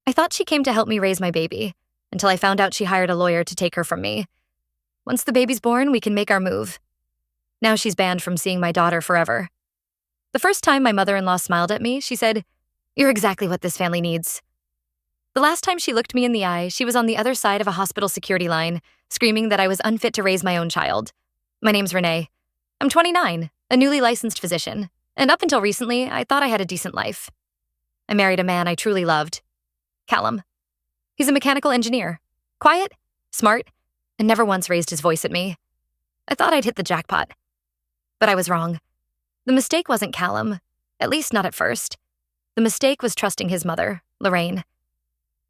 I thought she came to help me raise my baby, until I found out she hired a lawyer to take her from me. Once the baby's born, we can make our move. Now she's banned from seeing my daughter forever. The first time my mother-in-law smiled at me, she said, "You're exactly what this family needs." The last time she looked me in the eye, she was on the other side of a hospital security line, screaming that I was unfit to raise my own child. My name's Renee. I'm 29, a newly licensed physician, and up until recently, I thought I had a decent life. I married a man I truly loved, Callum. He's a mechanical engineer, quiet, smart, and never once raised his voice at me. I thought I'd hit the jackpot. But I was wrong. The mistake wasn't Callum, at least not at first. The mistake was trusting his mother, Lorraine.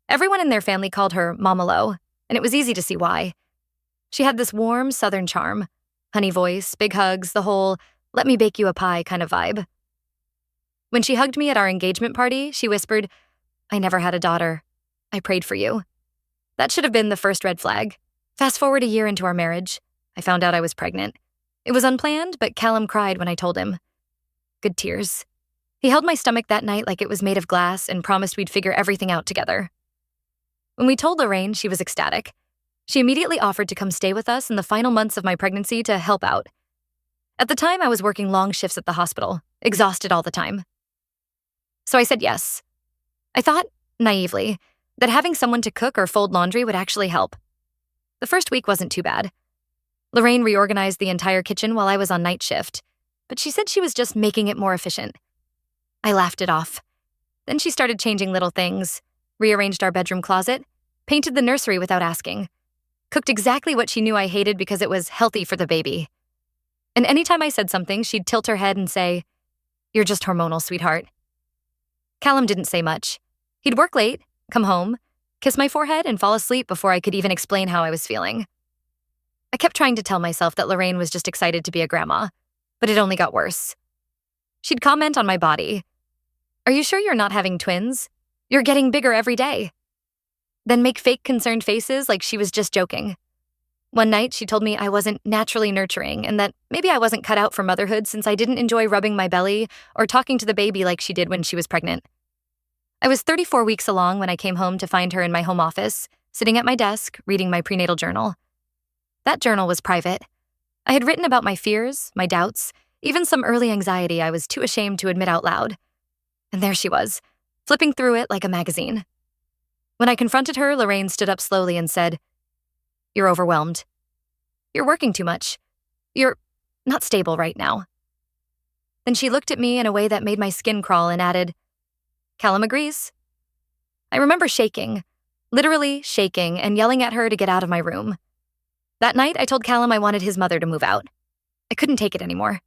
Everyone in their family called her Mama Lo, and it was easy to see why. She had this warm southern charm, honey voice, big hugs, the whole "let me bake you a pie" kind of vibe. When she hugged me at our engagement party, she whispered, "I never had a daughter. I prayed for you." That should have been the first red flag. Fast forward a year into our marriage, I found out I was pregnant. It was unplanned, but Callum cried when I told him. Good tears. He held my stomach that night like it was made of glass and promised we'd figure everything out together. When we told Lorraine, she was ecstatic. She immediately offered to come stay with us in the final months of my pregnancy to help out. At the time, I was working long shifts at the hospital, exhausted all the time. So I said yes. I thought, naively, that having someone to cook or fold laundry would actually help. The first week wasn't too bad. Lorraine reorganized the entire kitchen while I was on night shift, but she said she was just making it more efficient. I laughed it off. Then she started changing little things, rearranged our bedroom closet, painted the nursery without asking, cooked exactly what she knew I hated because it was healthy for the baby. And anytime I said something, she'd tilt her head and say, "You're just hormonal, sweetheart." Callum didn't say much. He'd work late, come home, kiss my forehead, and fall asleep before I could even explain how I was feeling. I kept trying to tell myself that Lorraine was just excited to be a grandma, but it only got worse. She'd comment on my body. "Are you sure you're not having twins? You're getting bigger every day." Then make fake concerned faces like she was just joking. One night, she told me I wasn't naturally nurturing and that maybe I wasn't cut out for motherhood since I didn't enjoy rubbing my belly or talking to the baby like she did when she was pregnant. I was 34 weeks along when I came home to find her in my home office, sitting at my desk, reading my prenatal journal. That journal was private. I had written about my fears, my doubts, even some early anxiety I was too ashamed to admit out loud. And there she was, flipping through it like a magazine. When I confronted her, Lorraine stood up slowly and said, "You're overwhelmed. You're working too much. You're not stable right now." Then she looked at me in a way that made my skin crawl and added, "Callum agrees." I remember shaking, literally shaking, and yelling at her to get out of my room. That night, I told Callum I wanted his mother to move out. I couldn't take it anymore.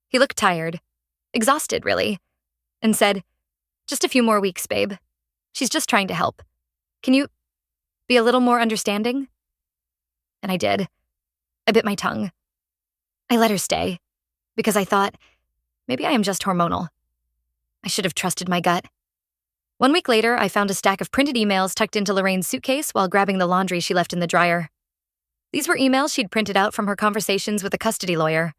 He looked tired, exhausted, really, and said, "Just a few more weeks, babe. She's just trying to help. Can you be a little more understanding?" And I did. I bit my tongue. I let her stay, because I thought, maybe I am just hormonal. I should have trusted my gut. 1 week later, I found a stack of printed emails tucked into Lorraine's suitcase while grabbing the laundry she left in the dryer. These were emails she'd printed out from her conversations with a custody lawyer.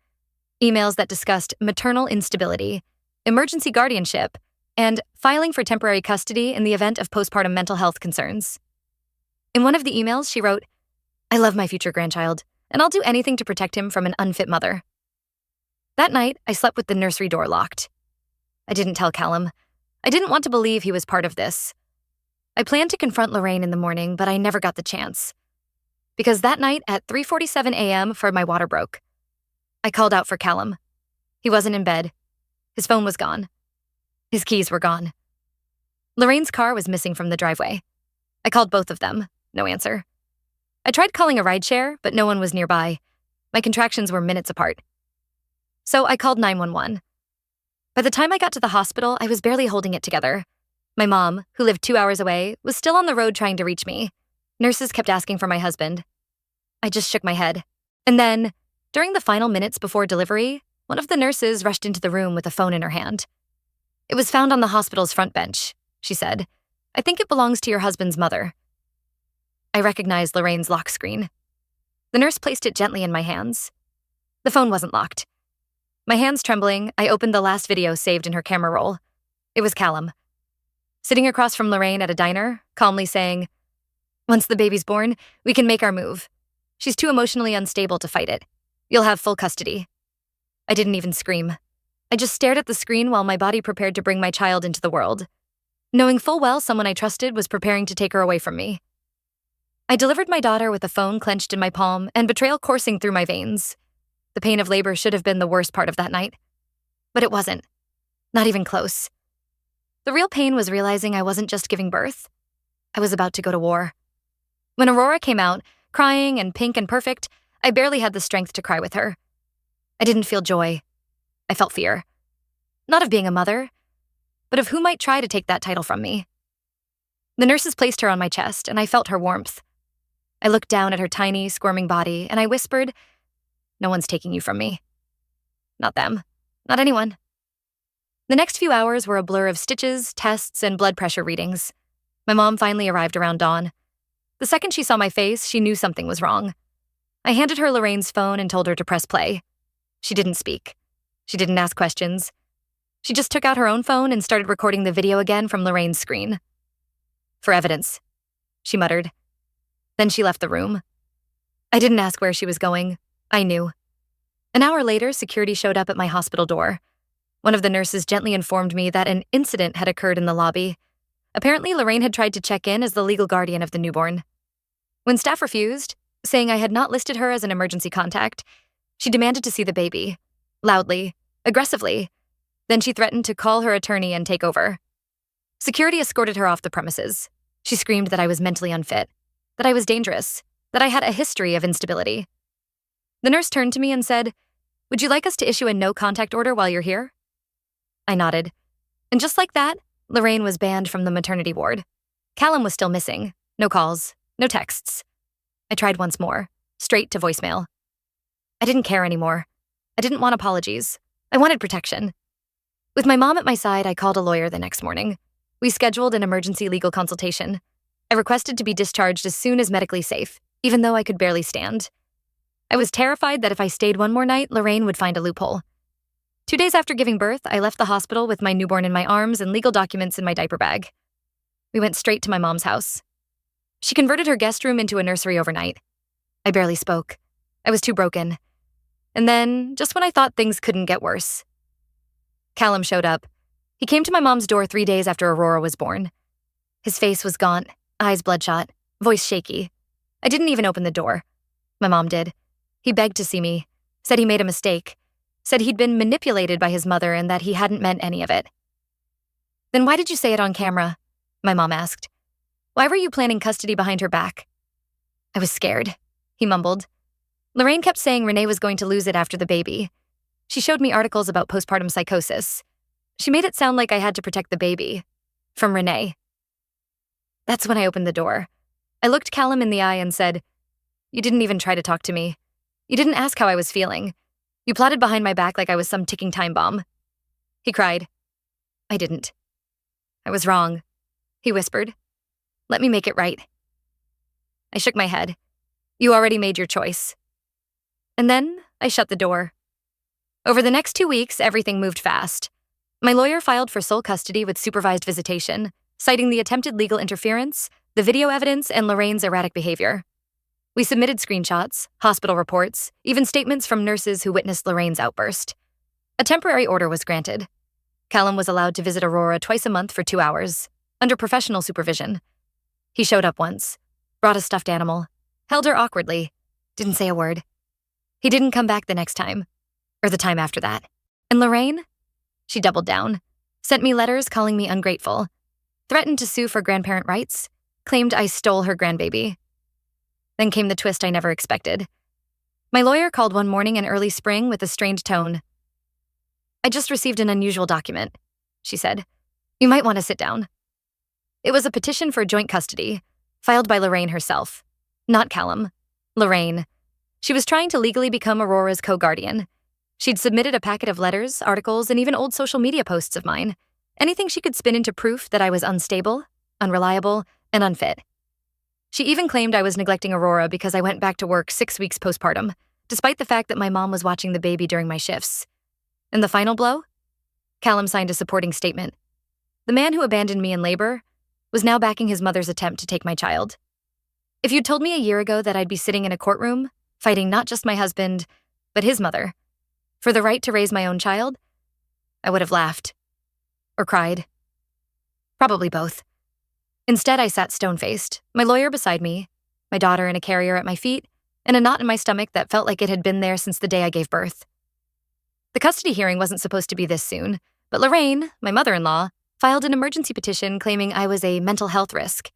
Emails that discussed maternal instability, emergency guardianship, and filing for temporary custody in the event of postpartum mental health concerns. In one of the emails, she wrote, "I love my future grandchild, and I'll do anything to protect him from an unfit mother." That night, I slept with the nursery door locked. I didn't tell Callum. I didn't want to believe he was part of this. I planned to confront Lorraine in the morning, but I never got the chance. Because that night at 3:47 a.m., my water broke. I called out for Callum. He wasn't in bed. His phone was gone. His keys were gone. Lorraine's car was missing from the driveway. I called both of them. No answer. I tried calling a rideshare, but no one was nearby. My contractions were minutes apart. So I called 911. By the time I got to the hospital, I was barely holding it together. My mom, who lived 2 hours away, was still on the road trying to reach me. Nurses kept asking for my husband. I just shook my head. And then, during the final minutes before delivery, one of the nurses rushed into the room with a phone in her hand. "It was found on the hospital's front bench," she said. "I think it belongs to your husband's mother." I recognized Lorraine's lock screen. The nurse placed it gently in my hands. The phone wasn't locked. My hands trembling, I opened the last video saved in her camera roll. It was Callum. sitting across from Lorraine at a diner, calmly saying, "Once the baby's born, we can make our move. She's too emotionally unstable to fight it. You'll have full custody." I didn't even scream. I just stared at the screen while my body prepared to bring my child into the world, knowing full well someone I trusted was preparing to take her away from me. I delivered my daughter with a phone clenched in my palm and betrayal coursing through my veins. The pain of labor should have been the worst part of that night. But it wasn't. Not even close. The real pain was realizing I wasn't just giving birth. I was about to go to war. When Aurora came out, crying and pink and perfect, I barely had the strength to cry with her. I didn't feel joy. I felt fear. Not of being a mother, but of who might try to take that title from me. The nurses placed her on my chest, and I felt her warmth. I looked down at her tiny, squirming body, and I whispered, "No one's taking you from me. Not them. Not anyone." The next few hours were a blur of stitches, tests, and blood pressure readings. My mom finally arrived around dawn. The second she saw my face, she knew something was wrong. I handed her Lorraine's phone and told her to press play. She didn't speak. She didn't ask questions. She just took out her own phone and started recording the video again from Lorraine's screen. "For evidence," she muttered. Then she left the room. I didn't ask where she was going. I knew. An hour later, security showed up at my hospital door. One of the nurses gently informed me that an incident had occurred in the lobby. Apparently, Lorraine had tried to check in as the legal guardian of the newborn. When staff refused, saying I had not listed her as an emergency contact, she demanded to see the baby. Loudly, aggressively. Then she threatened to call her attorney and take over. Security escorted her off the premises. She screamed that I was mentally unfit, that I was dangerous, that I had a history of instability. The nurse turned to me and said, "Would you like us to issue a no-contact order while you're here?" I nodded. And just like that, Lorraine was banned from the maternity ward. Callum was still missing. No calls, no texts. I tried once more, straight to voicemail. I didn't care anymore. I didn't want apologies. I wanted protection. With my mom at my side, I called a lawyer the next morning. We scheduled an emergency legal consultation. I requested to be discharged as soon as medically safe, even though I could barely stand. I was terrified that if I stayed one more night, Lorraine would find a loophole. 2 days after giving birth, I left the hospital with my newborn in my arms and legal documents in my diaper bag. We went straight to my mom's house. She converted her guest room into a nursery overnight. I barely spoke. I was too broken. And then, just when I thought things couldn't get worse, Callum showed up. He came to my mom's door 3 days after Aurora was born. His face was gaunt, eyes bloodshot, voice shaky. I didn't even open the door. My mom did. He begged to see me, said he made a mistake, said he'd been manipulated by his mother and that he hadn't meant any of it. "Then why did you say it on camera?" my mom asked. "Why were you planning custody behind her back?" "I was scared," he mumbled. Lorraine kept saying Renee was going to lose it after the baby. She showed me articles about postpartum psychosis. She made it sound like I had to protect the baby. From Renee. That's when I opened the door. I looked Callum in the eye and said, "You didn't even try to talk to me. You didn't ask how I was feeling. You plotted behind my back like I was some ticking time bomb." He cried. I didn't. "I was wrong," he whispered. "Let me make it right." I shook my head. "You already made your choice." And then I shut the door. Over the next 2 weeks, everything moved fast. My lawyer filed for sole custody with supervised visitation, citing the attempted legal interference, the video evidence, and Lorraine's erratic behavior. We submitted screenshots, hospital reports, even statements from nurses who witnessed Lorraine's outburst. A temporary order was granted. Callum was allowed to visit Aurora twice a month for 2 hours, under professional supervision. He showed up once, brought a stuffed animal, held her awkwardly, didn't say a word. He didn't come back the next time, or the time after that. And Lorraine? She doubled down, sent me letters calling me ungrateful, threatened to sue for grandparent rights, claimed I stole her grandbaby. Then came the twist I never expected. My lawyer called one morning in early spring with a strained tone. "I just received an unusual document," she said. "You might want to sit down." It was a petition for joint custody, filed by Lorraine herself. Not Callum. Lorraine. She was trying to legally become Aurora's co-guardian. She'd submitted a packet of letters, articles, and even old social media posts of mine. Anything she could spin into proof that I was unstable, unreliable, and unfit. She even claimed I was neglecting Aurora because I went back to work 6 weeks postpartum, despite the fact that my mom was watching the baby during my shifts. And the final blow? Callum signed a supporting statement. The man who abandoned me in labor was now backing his mother's attempt to take my child. If you'd told me a year ago that I'd be sitting in a courtroom, fighting not just my husband, but his mother, for the right to raise my own child, I would have laughed. Or cried. Probably both. Instead, I sat stone-faced, my lawyer beside me, my daughter in a carrier at my feet, and a knot in my stomach that felt like it had been there since the day I gave birth. The custody hearing wasn't supposed to be this soon, but Lorraine, my mother-in-law, filed an emergency petition claiming I was a mental health risk.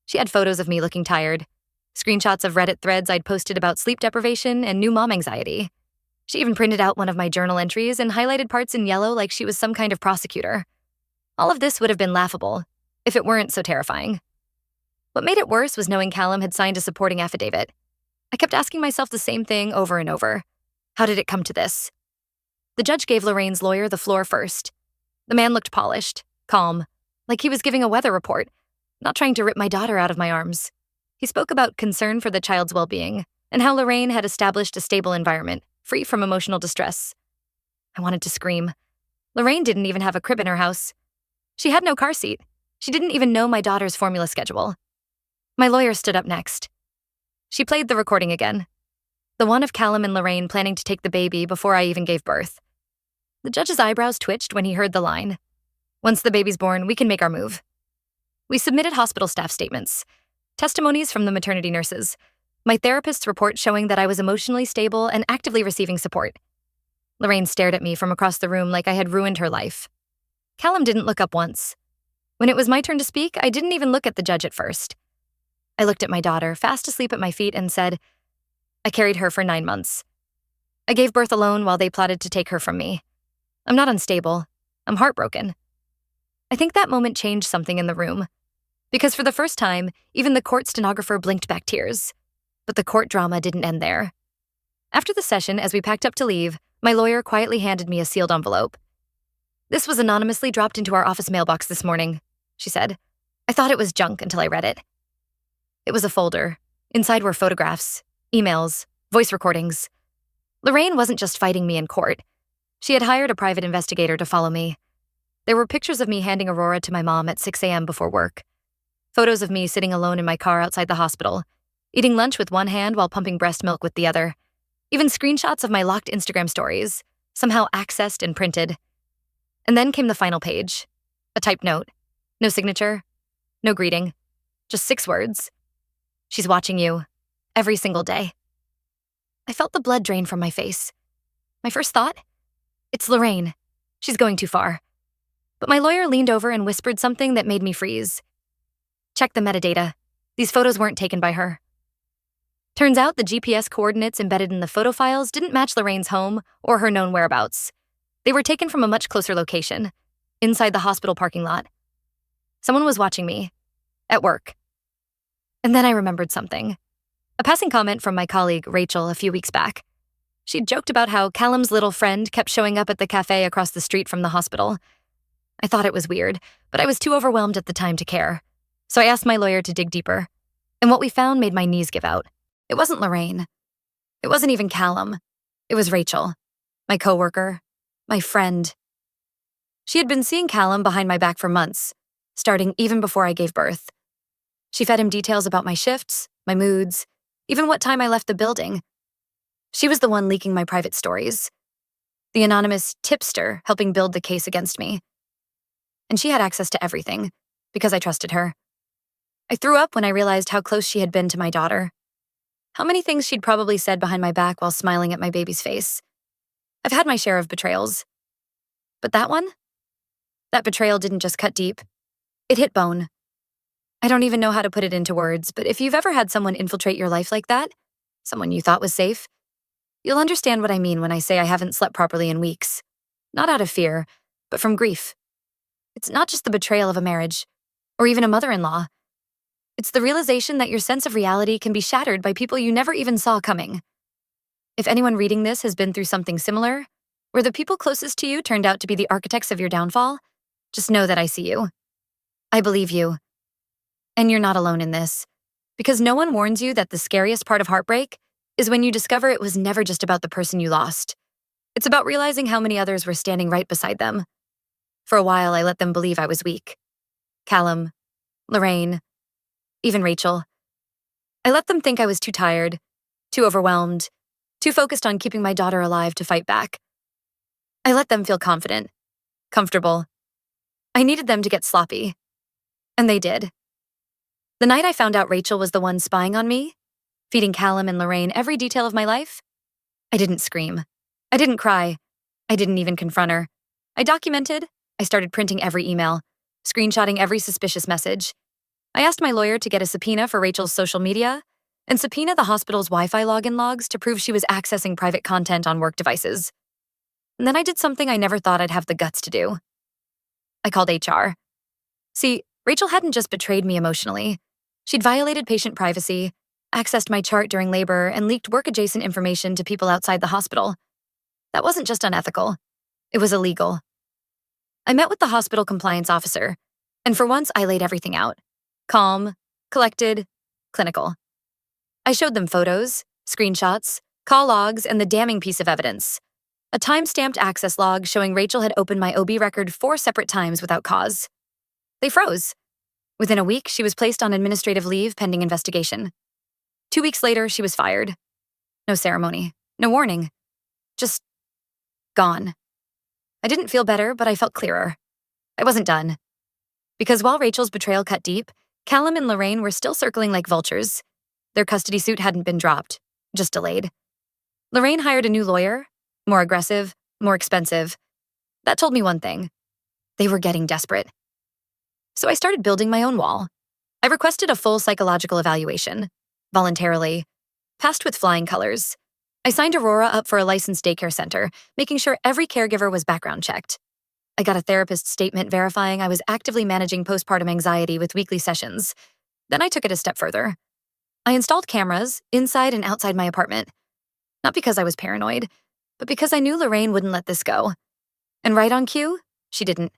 She had photos of me looking tired, screenshots of Reddit threads I'd posted about sleep deprivation and new mom anxiety. She even printed out one of my journal entries and highlighted parts in yellow like she was some kind of prosecutor. All of this would have been laughable if it weren't so terrifying. What made it worse was knowing Callum had signed a supporting affidavit. I kept asking myself the same thing over and over. How did it come to this? The judge gave Lorraine's lawyer the floor first. The man looked polished, calm, like he was giving a weather report, not trying to rip my daughter out of my arms. He spoke about concern for the child's well-being and how Lorraine had established a stable environment, free from emotional distress. I wanted to scream. Lorraine didn't even have a crib in her house. She had no car seat. She didn't even know my daughter's formula schedule. My lawyer stood up next. She played the recording again, the one of Callum and Lorraine planning to take the baby before I even gave birth. The judge's eyebrows twitched when he heard the line, "Once the baby's born, we can make our move." We submitted hospital staff statements, testimonies from the maternity nurses, my therapist's report showing that I was emotionally stable and actively receiving support. Lorraine stared at me from across the room like I had ruined her life. Callum didn't look up once. When it was my turn to speak, I didn't even look at the judge at first. I looked at my daughter, fast asleep at my feet, and said, "I carried her for 9 months. I gave birth alone while they plotted to take her from me. I'm not unstable. I'm heartbroken." I think that moment changed something in the room. Because for the first time, even the court stenographer blinked back tears. But the court drama didn't end there. After the session, as we packed up to leave, my lawyer quietly handed me a sealed envelope. "This was anonymously dropped into our office mailbox this morning," she said. "I thought it was junk until I read it." It was a folder. Inside were photographs, emails, voice recordings. Lorraine wasn't just fighting me in court. She had hired a private investigator to follow me. There were pictures of me handing Aurora to my mom at 6 a.m. before work. Photos of me sitting alone in my car outside the hospital, eating lunch with one hand while pumping breast milk with the other. Even screenshots of my locked Instagram stories, somehow accessed and printed. And then came the final page. A typed note. No signature. No greeting. Just 6 words. "She's watching you. Every single day." I felt the blood drain from my face. My first thought? It's Lorraine. She's going too far. But my lawyer leaned over and whispered something that made me freeze. "Check the metadata. These photos weren't taken by her." Turns out the GPS coordinates embedded in the photo files didn't match Lorraine's home or her known whereabouts. They were taken from a much closer location, inside the hospital parking lot. Someone was watching me, at work. And then I remembered something. A passing comment from my colleague, Rachel, a few weeks back. She'd joked about how Callum's little friend kept showing up at the cafe across the street from the hospital. I thought it was weird, but I was too overwhelmed at the time to care. So I asked my lawyer to dig deeper. And what we found made my knees give out. It wasn't Lorraine. It wasn't even Callum. It was Rachel, my coworker, my friend. She had been seeing Callum behind my back for months, starting even before I gave birth. She fed him details about my shifts, my moods, even what time I left the building. She was the one leaking my private stories. The anonymous tipster helping build the case against me. And she had access to everything, because I trusted her. I threw up when I realized how close she had been to my daughter. How many things she'd probably said behind my back while smiling at my baby's face. I've had my share of betrayals. But that one? That betrayal didn't just cut deep. It hit bone. I don't even know how to put it into words, but if you've ever had someone infiltrate your life like that, someone you thought was safe, you'll understand what I mean when I say I haven't slept properly in weeks. Not out of fear, but from grief. It's not just the betrayal of a marriage, or even a mother-in-law. It's the realization that your sense of reality can be shattered by people you never even saw coming. If anyone reading this has been through something similar, where the people closest to you turned out to be the architects of your downfall, just know that I see you. I believe you. And you're not alone in this, because no one warns you that the scariest part of heartbreak is when you discover it was never just about the person you lost. It's about realizing how many others were standing right beside them, For a while, I let them believe I was weak. Callum, Lorraine, even Rachel. I let them think I was too tired, too overwhelmed, too focused on keeping my daughter alive to fight back. I let them feel confident, comfortable. I needed them to get sloppy. And they did. The night I found out Rachel was the one spying on me, feeding Callum and Lorraine every detail of my life, I didn't scream. I didn't cry. I didn't even confront her. I documented. I started printing every email, screenshotting every suspicious message. I asked my lawyer to get a subpoena for Rachel's social media and subpoena the hospital's Wi-Fi login logs to prove she was accessing private content on work devices. And then I did something I never thought I'd have the guts to do. I called HR. See, Rachel hadn't just betrayed me emotionally. She'd violated patient privacy, accessed my chart during labor, and leaked work-adjacent information to people outside the hospital. That wasn't just unethical. It was illegal. I met with the hospital compliance officer, and for once I laid everything out. Calm, collected, clinical. I showed them photos, screenshots, call logs, and the damning piece of evidence. A time-stamped access log showing Rachel had opened my OB record 4 separate times without cause. They froze. Within a week, she was placed on administrative leave pending investigation. 2 weeks later, she was fired. No ceremony, no warning. Just gone. I didn't feel better, but I felt clearer. I wasn't done. Because while Rachel's betrayal cut deep, Callum and Lorraine were still circling like vultures. Their custody suit hadn't been dropped, just delayed. Lorraine hired a new lawyer, more aggressive, more expensive. That told me one thing. They were getting desperate. So I started building my own wall. I requested a full psychological evaluation, voluntarily, passed with flying colors. I signed Aurora up for a licensed daycare center, making sure every caregiver was background checked. I got a therapist's statement verifying I was actively managing postpartum anxiety with weekly sessions. Then I took it a step further. I installed cameras inside and outside my apartment. Not because I was paranoid, but because I knew Lorraine wouldn't let this go. And right on cue, she didn't.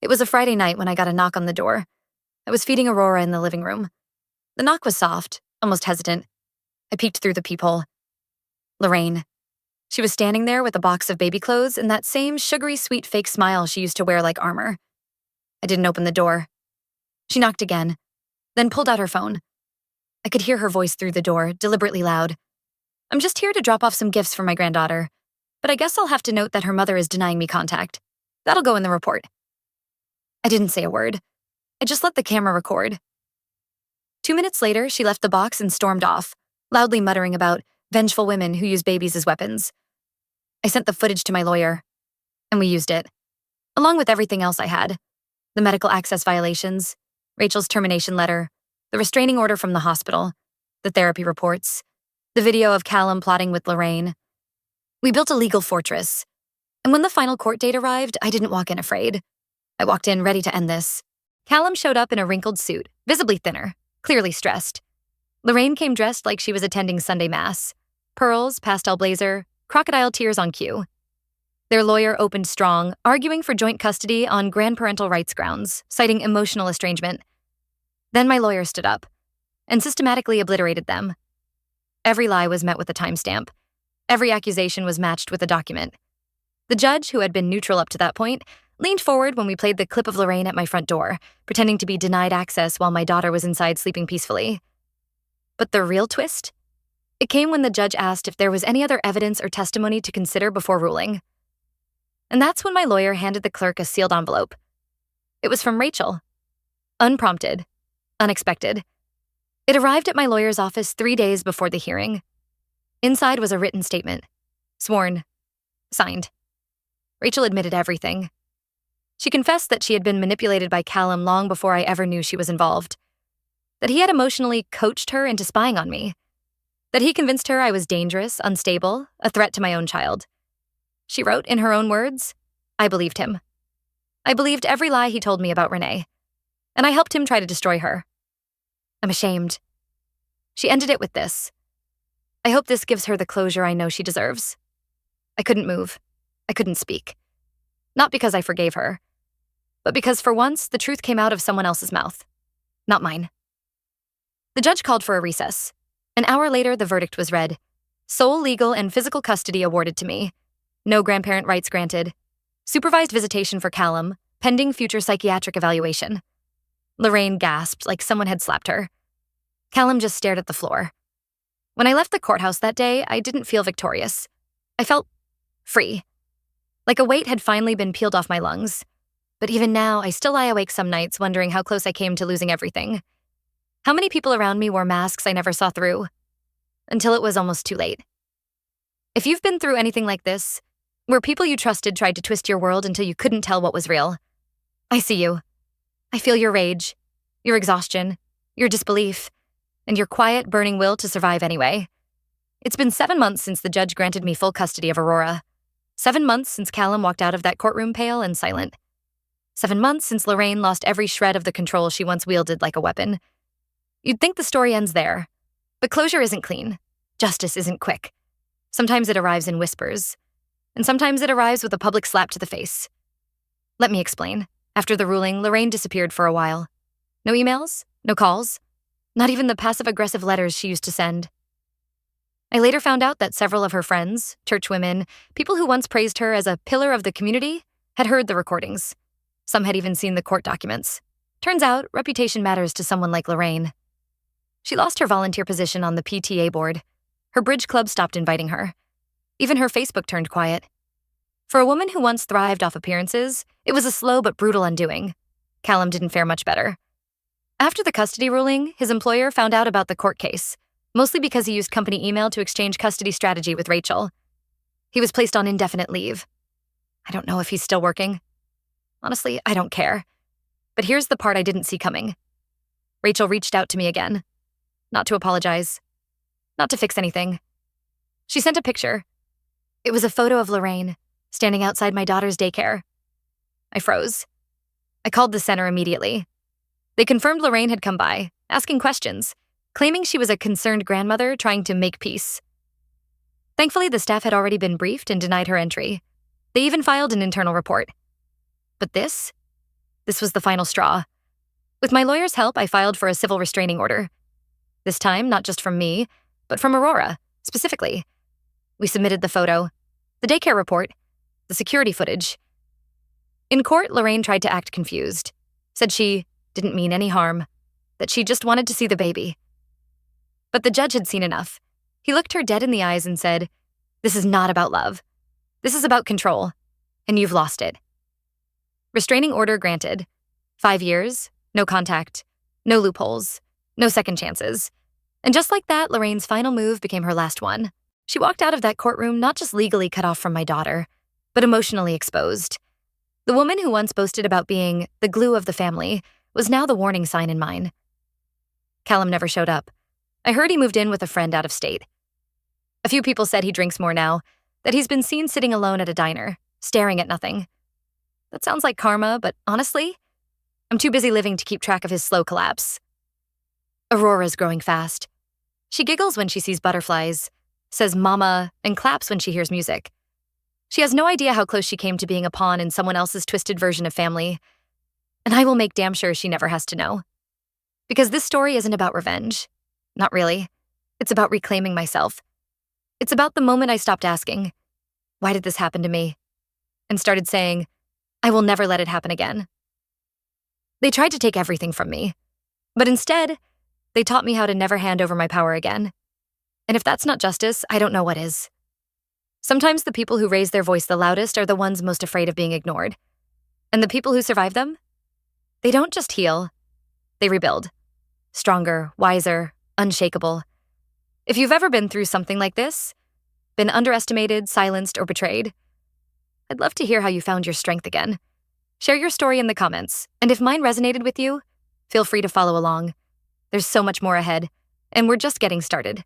It was a Friday night when I got a knock on the door. I was feeding Aurora in the living room. The knock was soft, almost hesitant. I peeked through the peephole. Lorraine. She was standing there with a box of baby clothes and that same sugary sweet fake smile she used to wear like armor. I didn't open the door. She knocked again, then pulled out her phone. I could hear her voice through the door, deliberately loud. I'm just here to drop off some gifts for my granddaughter, but I guess I'll have to note that her mother is denying me contact. That'll go in the report. I didn't say a word. I just let the camera record. 2 minutes later, she left the box and stormed off, loudly muttering about vengeful women who use babies as weapons. I sent the footage to my lawyer, and we used it, along with everything else I had. The medical access violations, Rachel's termination letter, the restraining order from the hospital, the therapy reports, the video of Callum plotting with Lorraine. We built a legal fortress, and when the final court date arrived, I didn't walk in afraid. I walked in ready to end this. Callum showed up in a wrinkled suit, visibly thinner, clearly stressed. Lorraine came dressed like she was attending Sunday Mass. Pearls, pastel blazer, crocodile tears on cue. Their lawyer opened strong, arguing for joint custody on grandparental rights grounds, citing emotional estrangement. Then my lawyer stood up and systematically obliterated them. Every lie was met with a timestamp. Every accusation was matched with a document. The judge, who had been neutral up to that point, leaned forward when we played the clip of Lorraine at my front door, pretending to be denied access while my daughter was inside sleeping peacefully. But the real twist? It came when the judge asked if there was any other evidence or testimony to consider before ruling. And that's when my lawyer handed the clerk a sealed envelope. It was from Rachel. Unprompted. Unexpected. It arrived at my lawyer's office 3 days before the hearing. Inside was a written statement. Sworn. Signed. Rachel admitted everything. She confessed that she had been manipulated by Callum long before I ever knew she was involved. That he had emotionally coached her into spying on me. That he convinced her I was dangerous, unstable, a threat to my own child. She wrote in her own words, I believed him. I believed every lie he told me about Renee. And I helped him try to destroy her. I'm ashamed. She ended it with this. I hope this gives her the closure I know she deserves. I couldn't move. I couldn't speak. Not because I forgave her, but because for once the truth came out of someone else's mouth. Not mine. The judge called for a recess. An hour later, the verdict was read. Sole legal and physical custody awarded to me. No grandparent rights granted. Supervised visitation for Callum, pending future psychiatric evaluation. Lorraine gasped like someone had slapped her. Callum just stared at the floor. When I left the courthouse that day, I didn't feel victorious. I felt free. Like a weight had finally been peeled off my lungs. But even now, I still lie awake some nights wondering how close I came to losing everything. How many people around me wore masks I never saw through? Until it was almost too late. If you've been through anything like this, where people you trusted tried to twist your world until you couldn't tell what was real, I see you. I feel your rage, your exhaustion, your disbelief, and your quiet, burning will to survive anyway. It's been 7 months since the judge granted me full custody of Aurora. 7 months since Callum walked out of that courtroom pale and silent. 7 months since Lorraine lost every shred of the control she once wielded like a weapon. You'd think the story ends there, but closure isn't clean. Justice isn't quick. Sometimes it arrives in whispers, and sometimes it arrives with a public slap to the face. Let me explain. After the ruling, Lorraine disappeared for a while. No emails, no calls, not even the passive-aggressive letters she used to send. I later found out that several of her friends, churchwomen, people who once praised her as a pillar of the community, had heard the recordings. Some had even seen the court documents. Turns out, reputation matters to someone like Lorraine. She lost her volunteer position on the PTA board. Her bridge club stopped inviting her. Even her Facebook turned quiet. For a woman who once thrived off appearances, it was a slow but brutal undoing. Callum didn't fare much better. After the custody ruling, his employer found out about the court case, mostly because he used company email to exchange custody strategy with Rachel. He was placed on indefinite leave. I don't know if he's still working. Honestly, I don't care. But here's the part I didn't see coming. Rachel reached out to me again. Not to apologize. Not to fix anything. She sent a picture. It was a photo of Lorraine, standing outside my daughter's daycare. I froze. I called the center immediately. They confirmed Lorraine had come by, asking questions, claiming she was a concerned grandmother trying to make peace. Thankfully, the staff had already been briefed and denied her entry. They even filed an internal report. But this was the final straw. With my lawyer's help, I filed for a civil restraining order. This time, not just from me, but from Aurora, specifically. We submitted the photo, the daycare report, the security footage. In court, Lorraine tried to act confused, said she didn't mean any harm, that she just wanted to see the baby. But the judge had seen enough. He looked her dead in the eyes and said, "This is not about love. This is about control, and you've lost it." Restraining order granted. 5 years, no contact, no loopholes, no second chances. And just like that, Lorraine's final move became her last one. She walked out of that courtroom not just legally cut off from my daughter, but emotionally exposed. The woman who once boasted about being the glue of the family was now the warning sign in mine. Callum never showed up. I heard he moved in with a friend out of state. A few people said he drinks more now, that he's been seen sitting alone at a diner, staring at nothing. That sounds like karma, but honestly, I'm too busy living to keep track of his slow collapse. Aurora's growing fast. She giggles when she sees butterflies, says mama, and claps when she hears music. She has no idea how close she came to being a pawn in someone else's twisted version of family. And I will make damn sure she never has to know. Because this story isn't about revenge. Not really. It's about reclaiming myself. It's about the moment I stopped asking, why did this happen to me? And started saying, I will never let it happen again. They tried to take everything from me. But instead, they taught me how to never hand over my power again. And if that's not justice, I don't know what is. Sometimes the people who raise their voice the loudest are the ones most afraid of being ignored. And the people who survive them? They don't just heal. They rebuild. Stronger, wiser, unshakable. If you've ever been through something like this, been underestimated, silenced, or betrayed, I'd love to hear how you found your strength again. Share your story in the comments, and if mine resonated with you, feel free to follow along. There's so much more ahead, and we're just getting started.